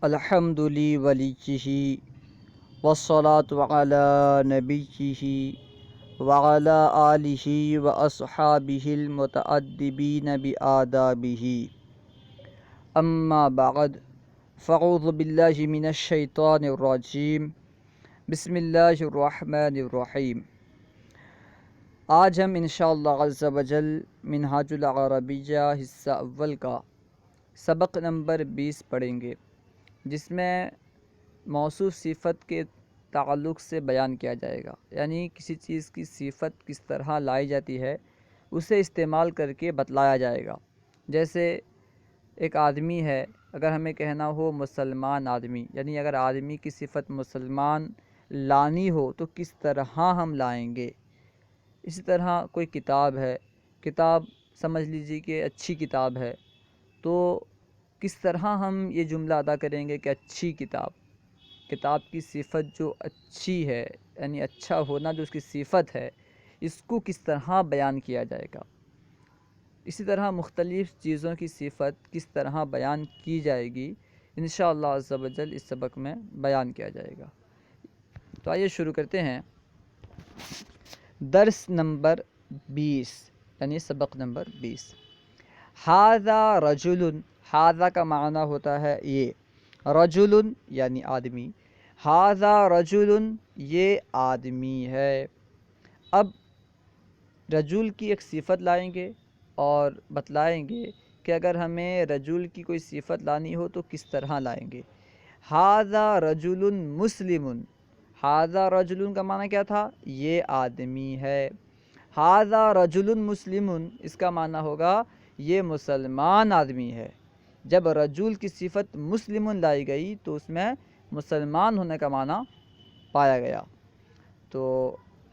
الحمد لله وليه والصلاة على نبيه وعلى آله وأصحابه المتأدبين بآدابه أما بعد فأعوذ بالله من الشيطان الرجيم بسم اللہ الرحمن الرحیم۔ آج ہم انشاءاللہ عز و جل منہاج العربیہ حصہ اول کا سبق نمبر 20 پڑھیں گے، جس میں موصوف صفت کے تعلق سے بیان کیا جائے گا، یعنی کسی چیز کی صفت کس طرح لائی جاتی ہے اسے استعمال کر کے بتلایا جائے گا۔ جیسے ایک آدمی ہے، اگر ہمیں کہنا ہو مسلمان آدمی، یعنی اگر آدمی کی صفت مسلمان لانی ہو تو کس طرح ہم لائیں گے۔ اسی طرح کوئی کتاب ہے، کتاب سمجھ لیجیے کہ اچھی کتاب ہے، تو کس طرح ہم یہ جملہ ادا کریں گے کہ اچھی کتاب۔ کتاب کی صفت جو اچھی ہے، یعنی اچھا ہونا جو اس کی صفت ہے، اس کو کس طرح بیان کیا جائے گا۔ اسی طرح مختلف چیزوں کی صفت کس طرح بیان کی جائے گی، انشاءاللہ عز و جل اس سبق میں بیان کیا جائے گا۔ تو آئیے شروع کرتے ہیں۔ درس نمبر 20 یعنی سبق نمبر 20۔ ھذا رجل، ھذا کا معنی ہوتا ہے یہ، رجل یعنی آدمی، ھذا رجل یہ آدمی ہے۔ اب رجل کی ایک صفت لائیں گے اور بتلائیں گے کہ اگر ہمیں رجل کی کوئی صفت لانی ہو تو کس طرح لائیں گے۔ ھذا رجل مسلم، ھذا رجل کا معنی کیا تھا؟ یہ آدمی ہے۔ ھذا رجل مسلم، اس کا معنی ہوگا یہ مسلمان آدمی ہے۔ جب رجل کی صفت مسلم لائی گئی تو اس میں مسلمان ہونے کا معنی پایا گیا۔ تو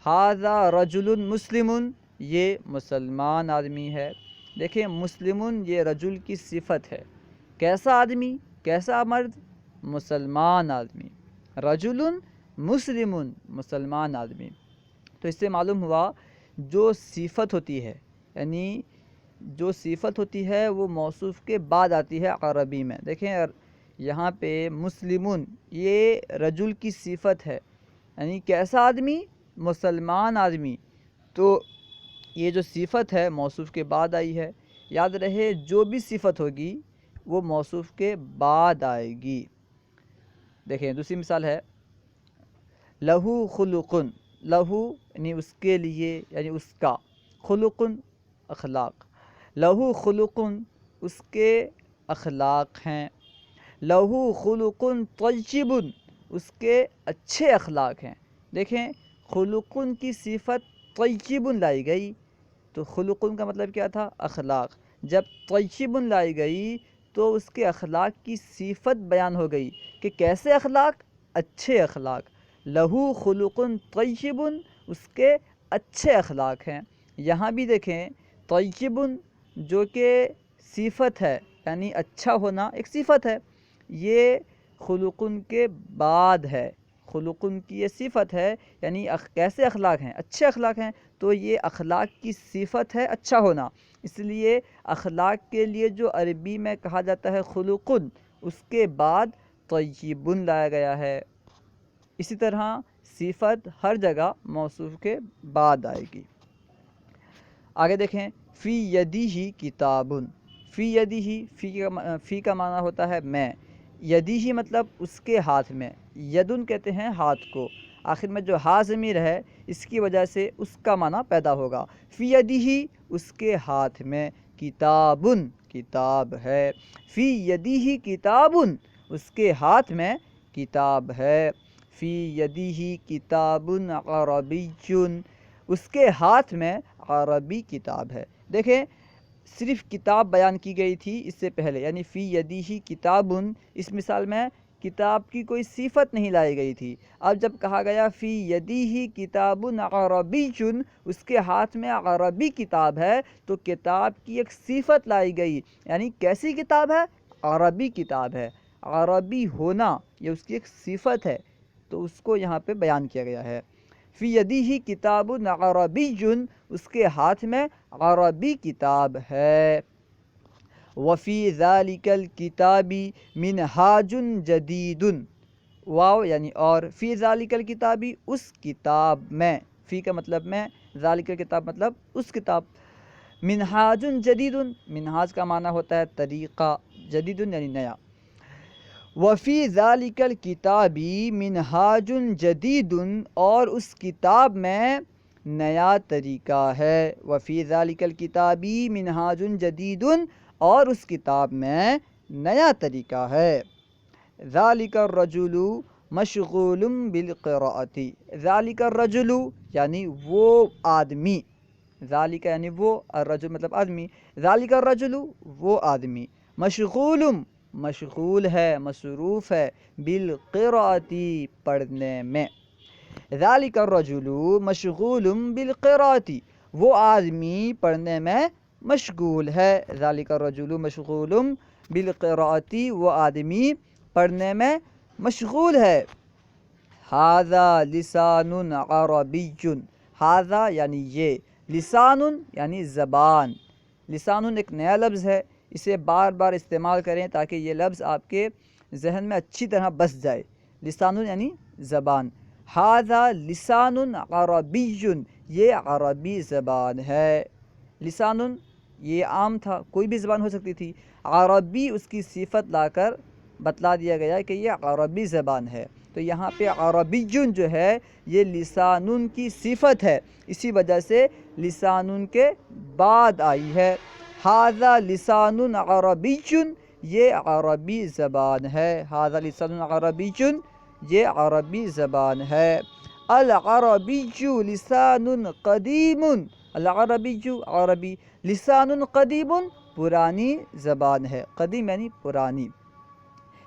ھذا رجل مسلم، یہ مسلمان آدمی ہے۔ دیکھیں مسلم یہ رجل کی صفت ہے۔ کیسا آدمی؟ کیسا مرد؟ مسلمان آدمی۔ رجل مسلم، مسلمان آدمی۔ تو اس سے معلوم ہوا جو صفت ہوتی ہے، یعنی جو صفت ہوتی ہے وہ موصوف کے بعد آتی ہے عربی میں۔ دیکھیں یہاں پہ مسلمون یہ رجل کی صفت ہے، یعنی کیسا آدمی؟ مسلمان آدمی۔ تو یہ جو صفت ہے موصوف کے بعد آئی ہے۔ یاد رہے جو بھی صفت ہوگی وہ موصوف کے بعد آئے گی۔ دیکھیں دوسری مثال ہے، لہو خلقن، لہو یعنی اس کے لیے، یعنی اس کا، خلقن اخلاق، لہو خلقن اس کے اخلاق ہیں، لہو خلقن طیب اس کے اچھے اخلاق ہیں۔ دیکھیں خلقن کی صفت طیب لائی گئی تو خلقن کا مطلب کیا تھا؟ اخلاق۔ جب طیب لائی گئی تو اس کے اخلاق کی صفت بیان ہو گئی کہ کیسے اخلاق؟ اچھے اخلاق۔ لہو خلقن طیب اس کے اچھے اخلاق ہیں۔ یہاں بھی دیکھیں طیب جو کہ صفت ہے، یعنی اچھا ہونا ایک صفت ہے، یہ خلقن کے بعد ہے۔ خلقن کی یہ صفت ہے، یعنی کیسے اخلاق ہیں؟ اچھے اخلاق ہیں، تو یہ اخلاق کی صفت ہے اچھا ہونا، اس لیے اخلاق کے لیے جو عربی میں کہا جاتا ہے خلقن، اس کے بعد طیب لایا گیا ہے۔ اسی طرح صفت ہر جگہ موصوف کے بعد آئے گی۔ آگے دیکھیں، فی یدیہ کتاب، فی یدیہ، فی کا معنی ہوتا ہے میں، یدیہ مطلب اس کے ہاتھ میں، یدن کہتے ہیں ہاتھ کو، آخر میں جو ہا ضمیر ہے اس کی وجہ سے اس کا معنی پیدا ہوگا۔ فی یدیہ اس کے ہاتھ میں، کتاب کتاب ہے، فی یدیہ کتاب اس کے ہاتھ میں کتاب ہے، فی یدیہ کتاب عربی اس کے ہاتھ میں عربی کتاب ہے۔ دیکھیں صرف کتاب بیان کی گئی تھی اس سے پہلے، یعنی فی یدیہ کتاب، اس مثال میں کتاب کی کوئی صفت نہیں لائی گئی تھی۔ اب جب کہا گیا فی یدیہ کتاب عربی اس کے ہاتھ میں عربی کتاب ہے، تو کتاب کی ایک صفت لائی گئی، یعنی کیسی کتاب ہے؟ عربی کتاب ہے۔ عربی ہونا یہ اس کی ایک صفت ہے، تو اس کو یہاں پہ بیان کیا گیا ہے۔ فی یدیہ کتاب عربی اس کے ہاتھ میں عربی کتاب ہے۔ وفی ذالک الکتاب منہاج جدید، واو یعنی اور، فی ذالک الکتاب اس کتاب میں، فی کا مطلب میں، ذالک الکتاب مطلب اس کتاب، منہاج جدید، منہاج کا معنی ہوتا ہے طریقہ، جدید یعنی نیا، وفی ذالک الکتاب منہاج جدید اور اس کتاب میں نیا طریقہ ہے، وفی ذالک الکتاب منہاج جدید اور اس کتاب میں نیا طریقہ ہے، ذالک الرجل مشغول بالقراءۃ، ذالک الرجل یعنی وہ آدمی، ذالک یعنی وہ، الرجل مطلب آدمی، ذالک الرجل وہ آدمی، مشغول مشغول ہے، مصروف ہے، بالقراءۃ پڑھنے میں، ذالک الرجل مشغول بالقراءۃ وہ آدمی پڑھنے میں مشغول ہے، ذالک الرجل مشغول بالقراءۃ وہ آدمی پڑھنے میں مشغول ہے، ھذا لسان عربی، ھذا یعنی یہ، لسان یعنی زبان، لسان ایک نیا لفظ ہے، اسے بار بار استعمال کریں تاکہ یہ لفظ آپ کے ذہن میں اچھی طرح بس جائے، لسان یعنی زبان، ھذا لسان عربی یہ عربی زبان ہے، لسان یہ عام تھا، کوئی بھی زبان ہو سکتی تھی، عربی اس کی صفت لا کر بتلا دیا گیا کہ یہ عربی زبان ہے، تو یہاں پہ عربی جو ہے یہ لسان کی صفت ہے، اسی وجہ سے لسان کے بعد آئی ہے، ھذا لسان عربی یہ عربی زبان ہے، ھذا لسان عربی یہ عربی زبان ہے، العربی لسان قدیم، العربی عربی، لسان قدیم پرانی زبان ہے، قدیم یعنی پرانی،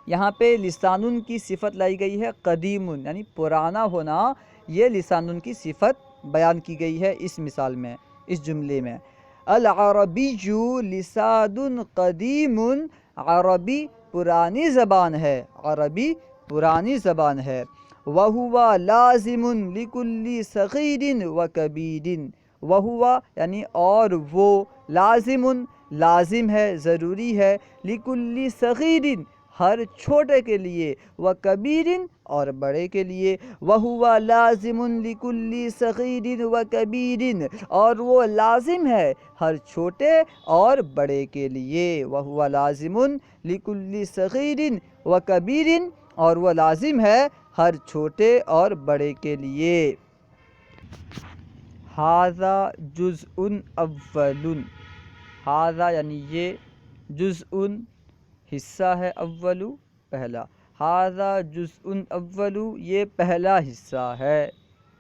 یہاں پہ لسان کی صفت لائی گئی ہے قدیم یعنی پرانا ہونا، یہ لسان کی صفت بیان کی گئی ہے اس مثال میں، اس جملے میں، العربی لسان قدیم عربی پرانی زبان ہے، عربی پرانی زبان ہے، وَهُوَ لَازِمٌ لِكُلِّ صَغِيرٍ وَكَبِيرٍ، وَهُوَ یعنی اور وہ، لازم لازم ہے، ضروری ہے، لِكُلِّ صَغِيرٍ ہر چھوٹے کے لیے، وَكَبِيرٍ اور بڑے کے لیے، وَهُوَ لَازِمٌ لِكُلِّ صَغِيرٍ وَكَبِيرٍ اور وہ لازم ہے ہر چھوٹے اور بڑے کے لیے، وَهُوَ لَازِمٌ لِكُلِّ صَغِيرٍ وَكَبِيرٍ اور وہ لازم ہے ہر چھوٹے اور بڑے کے لیے، ھذا جزء اول، ھذا یعنی یہ، جزء حصہ ہے، اول پہلا، ھذا جزء اول یہ پہلا حصہ ہے،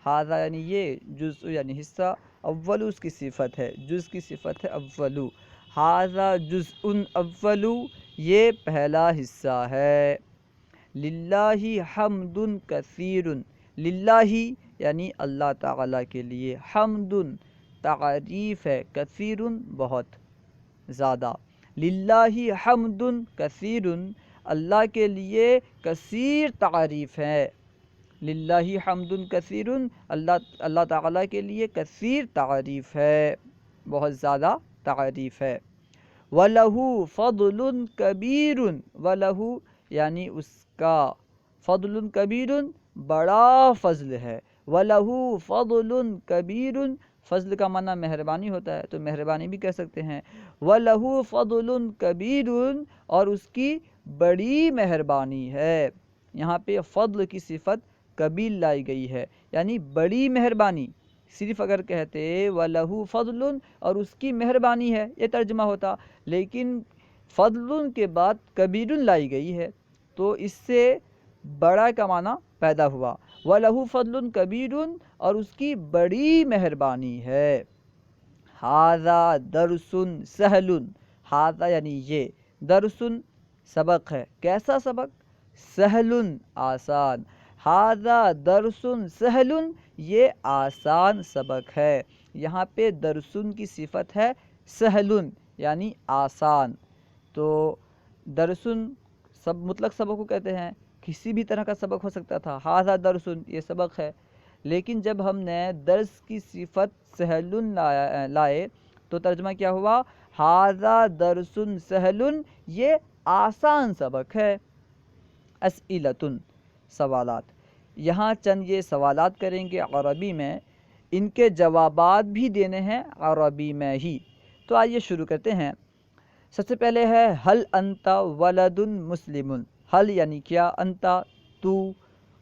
ھذا یعنی یہ، جزء یعنی حصہ، اول اس کی صفت ہے، جز کی صفت ہے اول، ھذا جزء اول یہ پہلا حصہ ہے، للہ حمد کثیر، للہ یعنی اللہ تعالیٰ کے لیے، حمد تعریف ہے، کثیر بہت زیادہ، للہ حمد کثیر اللہ کے لیے کثیر تعریف ہے، للہ حمد کثیر اللہ تعالیٰ کے لیے کثیر تعریف ہے، بہت زیادہ تعریف ہے، وَلَهُ فَضْلٌ كَبِيرٌ، وَلَهُ یعنی اس کا، فضل کبیر بڑا فضل ہے، وَلَهُ فَضْلٌ كَبِيرٌ فضل کا معنی مہربانی ہوتا ہے تو مہربانی بھی کہہ سکتے ہیں، وَلَهُ فَضْلٌ كَبِيرٌ اور اس کی بڑی مہربانی ہے، یہاں پہ فضل کی صفت کبیر لائی گئی ہے یعنی بڑی مہربانی، صرف اگر کہتے وَلَهُ فَضْلٌ اور اس کی مہربانی ہے یہ ترجمہ ہوتا، لیکن فضل کے بعد کبیر لائی گئی ہے تو اس سے بڑا کا معنی پیدا ہوا، وَلَهُ فَضْلٌ كَبِيرٌ اور اس کی بڑی مہربانی ہے، ھذا درس سہل، ھذا یعنی یہ، درس سبق ہے، کیسا سبق، سہل آسان، ھذا درس سہل یہ آسان سبق ہے، یہاں پہ درسن کی صفت ہے سہل یعنی آسان، تو درسن سب مطلق سبق کو کہتے ہیں، کسی بھی طرح کا سبق ہو سکتا تھا، ھذا درسن یہ سبق ہے، لیکن جب ہم نے درس کی صفت سہل لائے تو ترجمہ کیا ہوا، ھذا درس سہل، یہ آسان سبق ہے. اسئلۃ، سوالات. یہاں چند یہ سوالات کریں گے عربی میں، ان کے جوابات بھی دینے ہیں عربی میں ہی. تو آئیے شروع کرتے ہیں. سب سے پہلے ہے حل انت ولد مسلم. حل یعنی کیا، انت تو،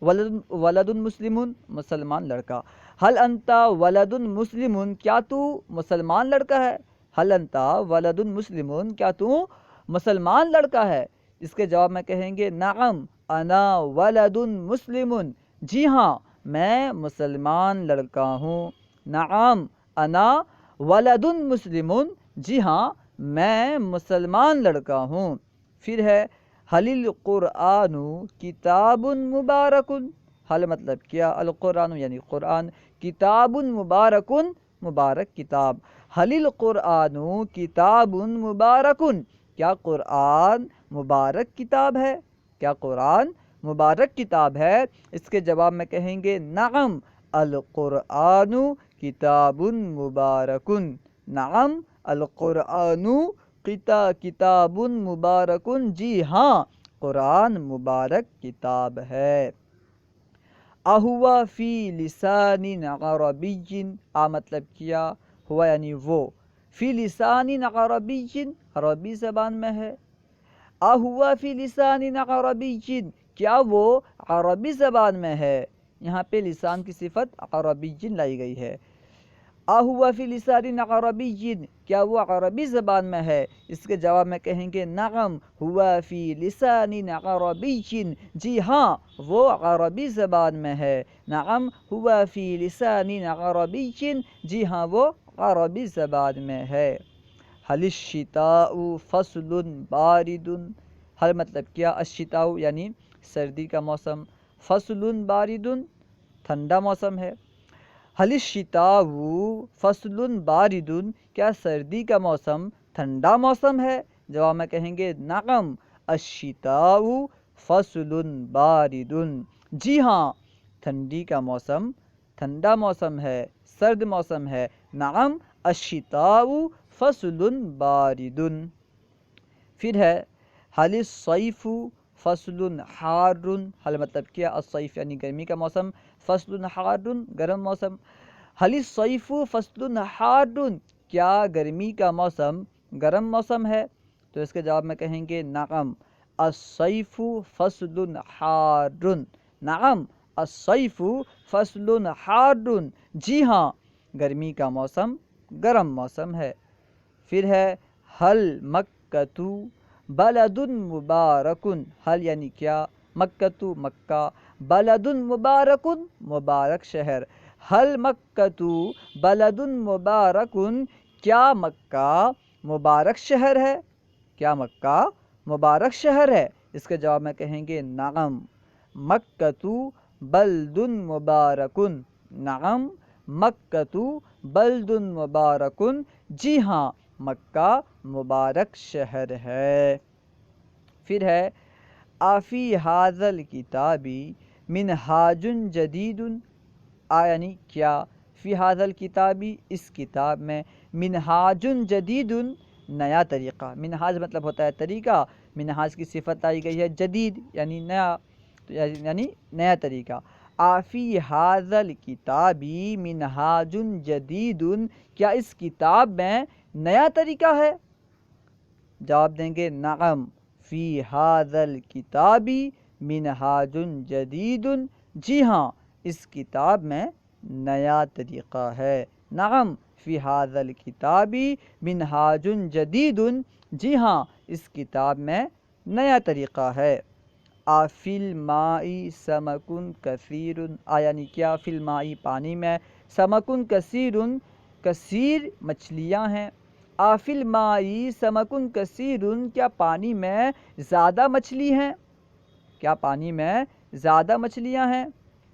ولد مسلم مسلمان لڑکا. حل انت ولد مسلم، کیا تو مسلمان لڑکا ہے. حل انت ولد مسلم، کیا تو مسلمان لڑکا ہے. اس کے جواب میں کہیں گے نعم انا ولد مسلم، جی ہاں میں مسلمان لڑکا ہوں. نعم انا ولد مسلم، جی ہاں میں مسلمان لڑکا ہوں. پھر ہے حل القرآن کتاب مبارک. حل مطلب کیا، القرآن یعنی قرآن، کتاب مبارک مبارک کتاب. حل القرآن کتاب مبارک، کیا قرآن مبارک کتاب ہے، کیا قرآن مبارک کتاب ہے. اس کے جواب میں کہیں گے نعم القرآن کتاب مبارک. نعم القرآن کتاب مبارک، جی ہاں قرآن مبارک کتاب ہے. اہوا فی لسان عربی، مطلب کیا، ہوا یعنی وہ، فی لسان عربی عربی زبان میں ہے. اہوا فی لسان عربی، کیا وہ عربی زبان میں ہے. یہاں پہ لسان کی صفت عربی لائی گئی ہے. اہوا فی لسان عربی، کیا وہ عربی زبان میں ہے. اس کے جواب میں کہیں گے نعم ہوا فی لسان عربی، جی ہاں وہ عربی زبان میں ہے. نعم ہوا فی لسان عربی، جی ہاں وہ عربی زبان میں ہے. حل الشتاء فصل بارد. حل مطلب کیا، الشتاء یعنی سردی کا موسم، فصل بارد ٹھنڈا موسم ہے. حل الشتاء فصل بارد، کیا سردی کا موسم ٹھنڈا موسم ہے. جواب میں کہیں گے نعم الشتاء فصل بارد، جی ہاں ٹھنڈی کا موسم ٹھنڈا موسم ہے، سرد موسم ہے. نعم الشتاء فصل بارد. پھر ہے حل الصیف فصل حار. حل مطلب کیا، الصیف یعنی گرمی کا موسم، فصل حار گرم موسم. حل الصیف فصل حار، کیا گرمی کا موسم گرم موسم ہے. تو اس کے جواب میں کہیں گے نعم الصیف فصل حار. نعم الصیف فصل حار، جی ہاں گرمی کا موسم گرم موسم ہے. پھر ہے حل مکۃ بلد مبارک. حل یعنی کیا، مکۃ مکہ، بلد مبارک مبارک شہر. حل مکۃ بلد مبارک، کیا مکہ مبارک شہر ہے، کیا مکہ مبارک شہر ہے. اس کے جواب میں کہیں گے نعم مکۃ بلد مبارک. نعم مکۃ بلد مبارک، جی ہاں مکہ مبارک شہر ہے. پھر ہے آفی ھذا الکتاب منہاج جدید. یعنی کیا، فی ھذا الکتاب اس کتاب میں، منہاج جدید نیا طریقہ. منہاج مطلب ہوتا ہے طریقہ، منہاج کی صفت آئی گئی ہے جدید یعنی نیا، یعنی نیا طریقہ. آفی ھذا الکتاب منہاج جدید، کیا اس کتاب میں نیا طریقہ ہے. جواب دیں گے نعم فی ھذا الکتاب منہاج جدید، جی ہاں اس کتاب میں نیا طریقہ ہے. نعم فی ھذا الکتاب منہاج جدید، جی ہاں اس کتاب میں نیا طریقہ ہے. فی الماء سمک کثیر. یعنی کیا، فی الماء پانی میں، سمک کثیر کثیر مچھلیاں ہیں. فی الماء سمک کثیر، کیا پانی میں زیادہ مچھلی ہیں، کیا پانی میں زیادہ مچھلیاں ہیں.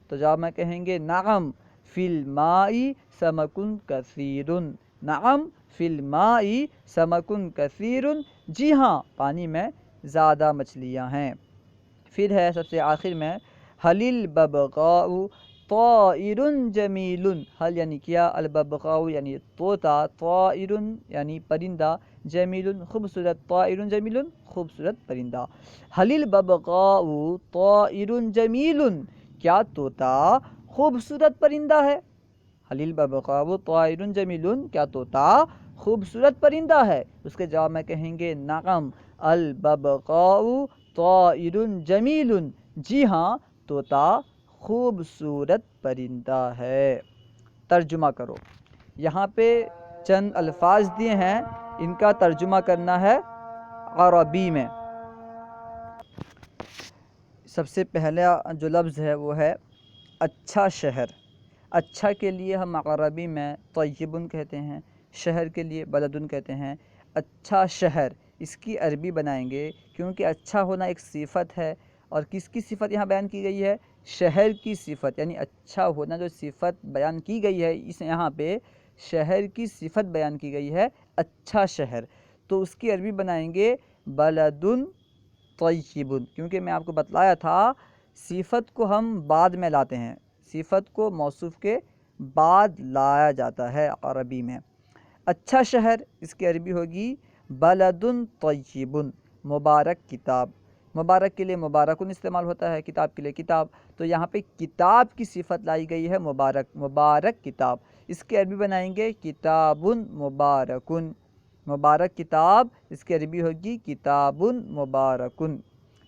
تو جواب میں کہیں گے نعم فی الماء سمک کثیر. نعم فی الماء سمک کثیر، جی ہاں پانی میں زیادہ مچھلیاں ہیں. پھر ہے سب سے آخر میں حل الببغاء طائرن جمیلن، حل یعنی کیا، الببغاء یعنی طوطا، طائرن یعنی پرندہ، جمیلن خوبصورت، طائرن جمیلن خوبصورت پرندہ۔ حل الببغاء طائرن جمیلن، کیا طوطا خوبصورت پرندہ ہے؟ حل الببغاء طائرن جمیلن، کیا طوطا خوبصورت پرندہ ہے؟ اس کے جواب میں کہیں گے نعم الببغاء طائرن جمیلن، جی ہاں طوطا خوبصورت پرندہ ہے۔ ترجمہ کرو، یہاں پہ چند الفاظ دیے ہیں، ان کا ترجمہ کرنا ہے عربی میں۔ سب سے پہلا جو لفظ ہے وہ ہے اچھا شہر۔ اچھا کے لیے ہم عربی میں طیبن کہتے ہیں، شہر کے لیے بلدن کہتے ہیں۔ اچھا شہر، اس کی عربی بنائیں گے، کیونکہ اچھا ہونا ایک صفت ہے، اور کس کی صفت یہاں بیان کی گئی ہے؟ شہر کی صفت، یعنی اچھا ہونا جو صفت بیان کی گئی ہے، اس یہاں پہ شہر کی صفت بیان کی گئی ہے، اچھا شہر، تو اس کی عربی بنائیں گے بلدن طیبن، کیونکہ میں آپ کو بتلایا تھا صفت کو ہم بعد میں لاتے ہیں، صفت کو موصوف کے بعد لایا جاتا ہے عربی میں۔ اچھا شہر، اس کی عربی ہوگی بلدن طیبن، مبارک کتاب، مبارک کے لیے مبارکن استعمال ہوتا ہے، کتاب کے لیے کتاب، تو یہاں پہ کتاب کی صفت لائی گئی ہے مبارک، مبارک کتاب، اس کی عربی بنائیں گے کتابن مبارکن، مبارک کتاب، اس کی عربی ہوگی کتابن مبارکن۔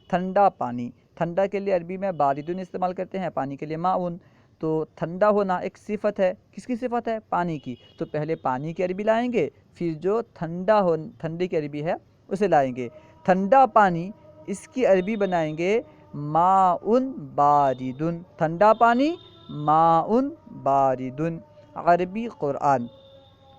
ٹھنڈا پانی، ٹھنڈا کے لیے عربی میں باردن استعمال کرتے ہیں، پانی کے لیے ماؤن، تو ٹھنڈا ہونا ایک صفت ہے، کس کی صفت ہے؟ پانی کی، تو پہلے پانی کی عربی لائیں گے، پھر جو ٹھنڈی کی عربی ہے اسے لائیں گے۔ ٹھنڈا پانی، اس کی عربی بنائیں گے ماؤن باردن، ٹھنڈا پانی ماؤن باردن۔ عربی قرآن،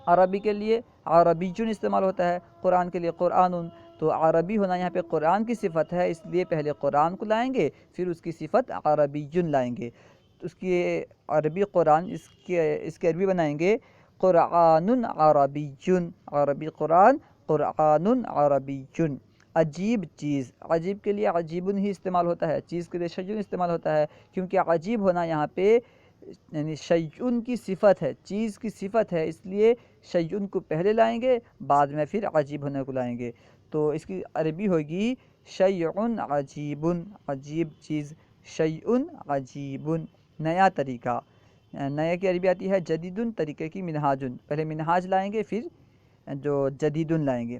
عربی کے لیے عربیٌ استعمال ہوتا ہے، قرآن کے لیے قرآن، تو عربی ہونا یہاں پہ قرآن کی صفت ہے، اس لیے پہلے قرآن کو لائیں گے، پھر اس کی صفت عربیٌ لائیں گے، اس کی عربی قرآن، اس کی عربی بنائیں گے قرآن عربیٌ، عربی قرآن قرآن عربیٌ۔ عجیب چیز، عجیب کے لیے عجیبٌ ہی استعمال ہوتا ہے، چیز کے لیے شیءٌ استعمال ہوتا ہے، کیونکہ عجیب ہونا یہاں پہ یعنی شیءٌ کی صفت ہے، چیز کی صفت ہے، اس لیے شیءٌ کو پہلے لائیں گے، بعد میں پھر عجیب ہونے کو لائیں گے، تو اس کی عربی ہوگی شیءٌ عجیبٌ، عجیب چیز، شیءٌ عجیبٌ۔ نیا طریقہ، نیا کی عربی آتی ہے جدیدٌ، طریقے کی منہاجٌ، پہلے منہاج لائیں گے پھر جو جدیدٌ لائیں گے۔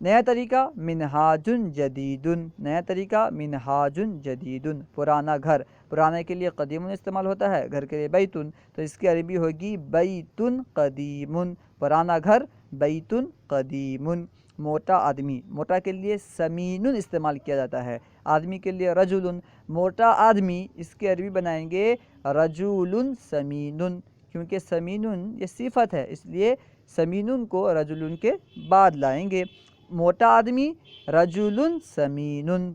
نیا طریقہ منہاجٌ جدیدٌ، نیا طریقہ منہاجٌ جدیدٌ۔ پرانا گھر، پرانے کے لیے قدیمٌ استعمال ہوتا ہے، گھر کے لیے بیتٌ، تو اس کی عربی ہوگی بیتٌ قدیمٌ، پرانا گھر بیتٌ قدیمٌ۔ موٹا آدمی، موٹا کے لیے سمینٌ استعمال کیا جاتا ہے، آدمی کے لیے رجلٌ، موٹا آدمی، اس کی عربی بنائیں گے رجولٌ سمینٌ، کیونکہ سمینٌ یہ صفت ہے، اس لیے سمینٌ کو رجلٌ کے بعد لائیں گے۔ موٹا آدمی رجلٌ سمینٌ۔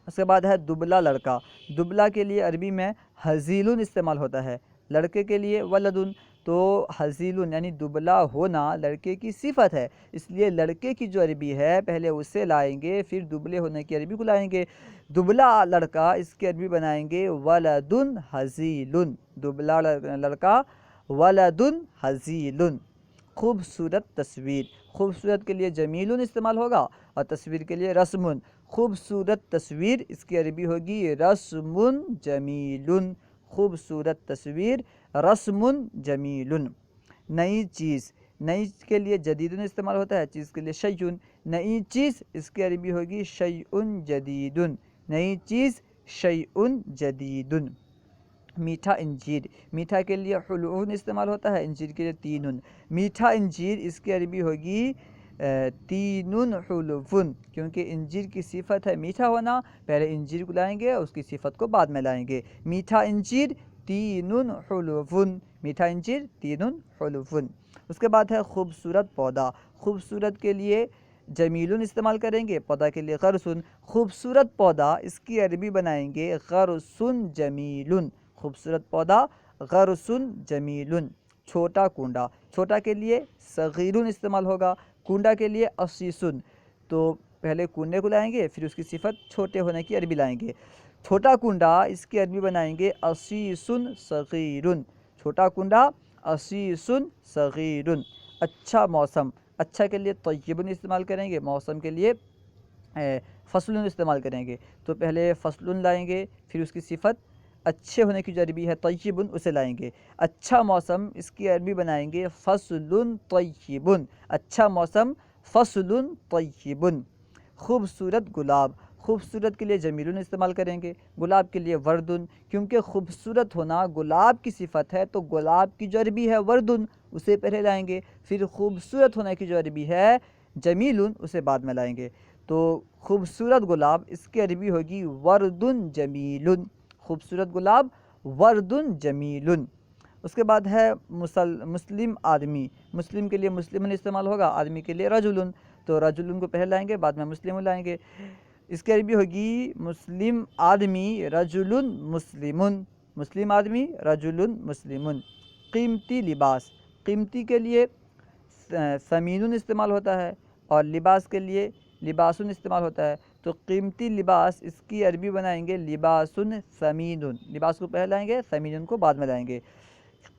اس کے بعد ہے دبلا لڑکا، دبلا کے لیے عربی میں ہزیلٌ استعمال ہوتا ہے، لڑکے کے لیے ولدٌ، تو ہزیلٌ یعنی دبلا ہونا لڑکے کی صفت ہے، اس لیے لڑکے کی جو عربی ہے پہلے اسے لائیں گے، پھر دبلے ہونے کی عربی کو لائیں گے۔ دبلا لڑکا، اس کی عربی بنائیں گے ولدٌ ہزیلٌ، دبلا لڑکا ولدٌ ہزیلٌ۔ خوبصورت تصویر، خوبصورت کے لیے جمیلٌ استعمال ہوگا، اور تصویر کے لیے رسمٌ، خوبصورت تصویر، اس کی عربی ہوگی رسمٌ جمیلٌ، خوبصورت تصویر رسمٌ جمیلٌ۔ نئی چیز، نئی کے لیے جدیدٌ استعمال ہوتا ہے، چیز کے لیے شیءٌ، نئی چیز، اس کی عربی ہوگی شیءٌ جدیدٌ، نئی چیز شیءٌ جدیدٌ۔ میٹھا انجیر، میٹھا کے لیے حلوٌ استعمال ہوتا ہے، انجیر کے لیے تینٌ، میٹھا انجیر، اس کی عربی ہوگی تینٌ حلوٌ، کیونکہ انجیر کی صفت ہے میٹھا ہونا، پہلے انجیر کو لائیں گے، اس کی صفت کو بعد میں لائیں گے۔ میٹھا انجیر تینٌ حلوٌ، میٹھا انجیر تینٌ حلوٌ۔ اس کے بعد ہے خوبصورت پودا، خوبصورت کے لیے جمیلٌ استعمال کریں گے، پودا کے لیے غرسٌ، خوبصورت پودا، اس کی عربی بنائیں گے غرسٌ جمیلٌ، خوبصورت پودا غرسٌ جمیلٌ۔ چھوٹا کنڈا، چھوٹا کے لیے صغیرٌ استعمال ہوگا، کنڈا کے لیے عصیصٌ، تو پہلے کنڈے کو لائیں گے، پھر اس کی صفت چھوٹے ہونے کی عربی لائیں گے۔ چھوٹا کنڈا اس کی عربی بنائیں گے عصیصن صغیرن، چھوٹا کنڈا عصیصن صغیرن۔ اچھا موسم، اچھا کے لیے طیبن استعمال کریں گے، موسم کے لیے فصلن استعمال کریں گے۔ تو پہلے فصلن لائیں گے، پھر اس کی صفت اچھے ہونے کی جو عربی ہے طیبن اسے لائیں گے۔ اچھا موسم اس کی عربی بنائیں گے فصلن طیبن، اچھا موسم فصلن طیبن۔ خوبصورت گلاب، خوبصورت کے لیے جمیلن استعمال کریں گے، گلاب کے لیے وردن، کیونکہ خوبصورت ہونا گلاب کی صفت ہے تو گلاب کی جو عربی ہے وردن اسے پہلے لائیں گے، پھر خوبصورت ہونے کی جو عربی ہے جمیلن اسے بعد میں لائیں گے۔ تو خوبصورت گلاب اس کی عربی ہوگی وردن جمیلن، خوبصورت گلاب وردن جمیلن۔ اس کے بعد ہے مسلم آدمی، مسلم کے لیے مسلمن استعمال ہوگا، آدمی کے لیے رجلن، تو رجلن کو پہلے لائیں گے بعد میں مسلم لائیں گے۔ اس کی عربی ہوگی مسلم آدمی رجلن مسلمن، مسلم آدمی رجلن مسلمن۔ قیمتی لباس، قیمتی کے لیے ثمینن استعمال ہوتا ہے اور لباس کے لیے لباسن استعمال ہوتا ہے، تو قیمتی لباس اس کی عربی بنائیں گے لباسن ثمینن، لباس کو پہلے لائیں گے ثمینن کو بعد میں لائیں گے۔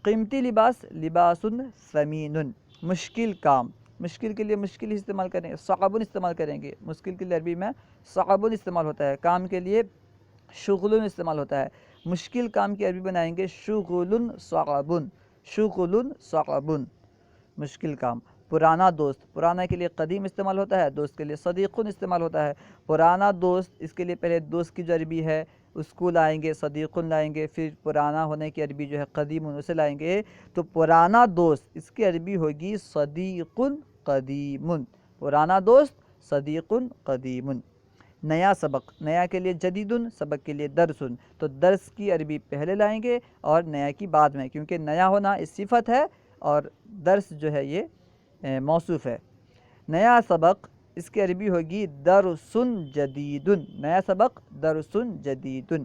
قیمتی لباس لباسن ثمینن۔ مشکل کام، مشکل کے لیے مشکل استعمال کریں گے، صعبن استعمال کریں گے، مشکل کے لیے عربی میں صعبن استعمال ہوتا ہے، کام کے لیے شغلن استعمال ہوتا ہے، مشکل کام کی عربی بنائیں گے شغلن صعبن، شغلن صعبن، مشکل کام۔ پرانا دوست، پرانا کے لیے قدیم استعمال ہوتا ہے، دوست کے لیے صدیقن استعمال ہوتا ہے۔ پرانا دوست اس کے لیے پہلے دوست کی جو عربی ہے اس کو لائیں گے صدیقن لائیں گے، پھر پرانا ہونے کی عربی جو ہے قدیم اسے لائیں گے، تو پرانا دوست اس کی عربی ہوگی صدیقن قدیمن، پرانا دوست صدیقن قدیمن۔ نیا سبق، نیا کے لیے جدیدن، سبق کے لیے درسن، تو درس کی عربی پہلے لائیں گے اور نیا کی بعد میں، کیونکہ نیا ہونا اس صفت ہے اور درس جو ہے یہ موصوف ہے۔ نیا سبق اس کی عربی ہوگی درسن جدیدن، نیا سبق درسن جدیدن۔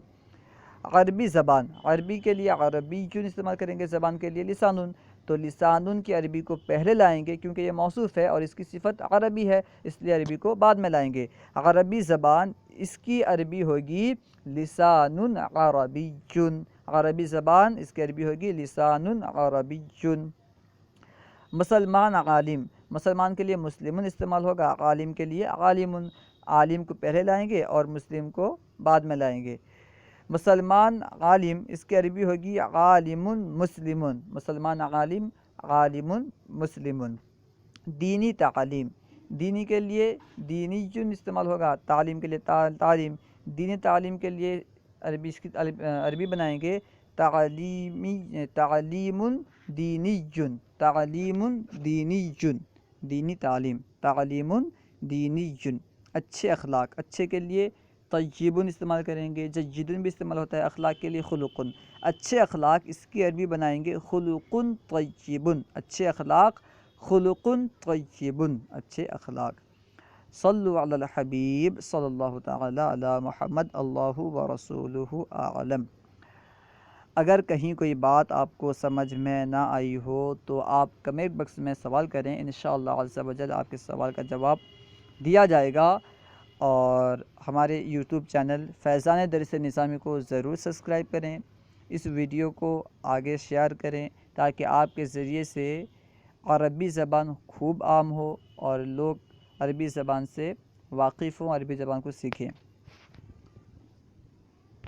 عربی زبان، عربی کے لیے عربی کیوں استعمال کریں گے، زبان کے لیے لسانن، تو لسانن کی عربی کو پہلے لائیں گے کیونکہ یہ موصوف ہے اور اس کی صفت عربی ہے، اس لیے عربی کو بعد میں لائیں گے۔ عربی زبان اس کی عربی ہوگی لسان عربی، عربی زبان اس کی عربی ہوگی لسان عربی۔ مسلمان عالم، مسلمان کے لیے مسلمن استعمال ہوگا، عالم کے لیے عالمن، عالم کو پہلے لائیں گے اور مسلم کو بعد میں لائیں گے۔ مسلمان عالم اس کی عربی ہوگی عالم مسلمن، مسلمان عالم عالم مسلمن۔ دینی تعلیم، دینی کے لیے دینی استعمال ہوگا، تعلیم کے لیے تعلیم، دینی تعلیم کے لیے عربی بنائیں گے تعلیم دینی، تعلیم دینی، دینی تعلیم تعلیم دینی۔ اچھے اخلاق، اچھے کے لیے طیبن استعمال کریں گے، جیدن بھی استعمال ہوتا ہے، اخلاق کے لیے خلقن، اچھے اخلاق اس کی عربی بنائیں گے خلقن طیبن، اچھے اخلاق خلقن طیبن، اچھے اخلاق۔ صلو علی الحبیب صلی اللہ تعالی علی محمد، اللہ ورسولہ اعلم۔ اگر کہیں کوئی بات آپ کو سمجھ میں نہ آئی ہو تو آپ کمنٹ باکس میں سوال کریں، انشاءاللہ عز و جل آپ کے سوال کا جواب دیا جائے گا۔ اور ہمارے یوٹیوب چینل فیضان درس نظامی کو ضرور سبسکرائب کریں، اس ویڈیو کو آگے شیئر کریں تاکہ آپ کے ذریعے سے عربی زبان خوب عام ہو اور لوگ عربی زبان سے واقف ہوں، عربی زبان کو سیکھیں۔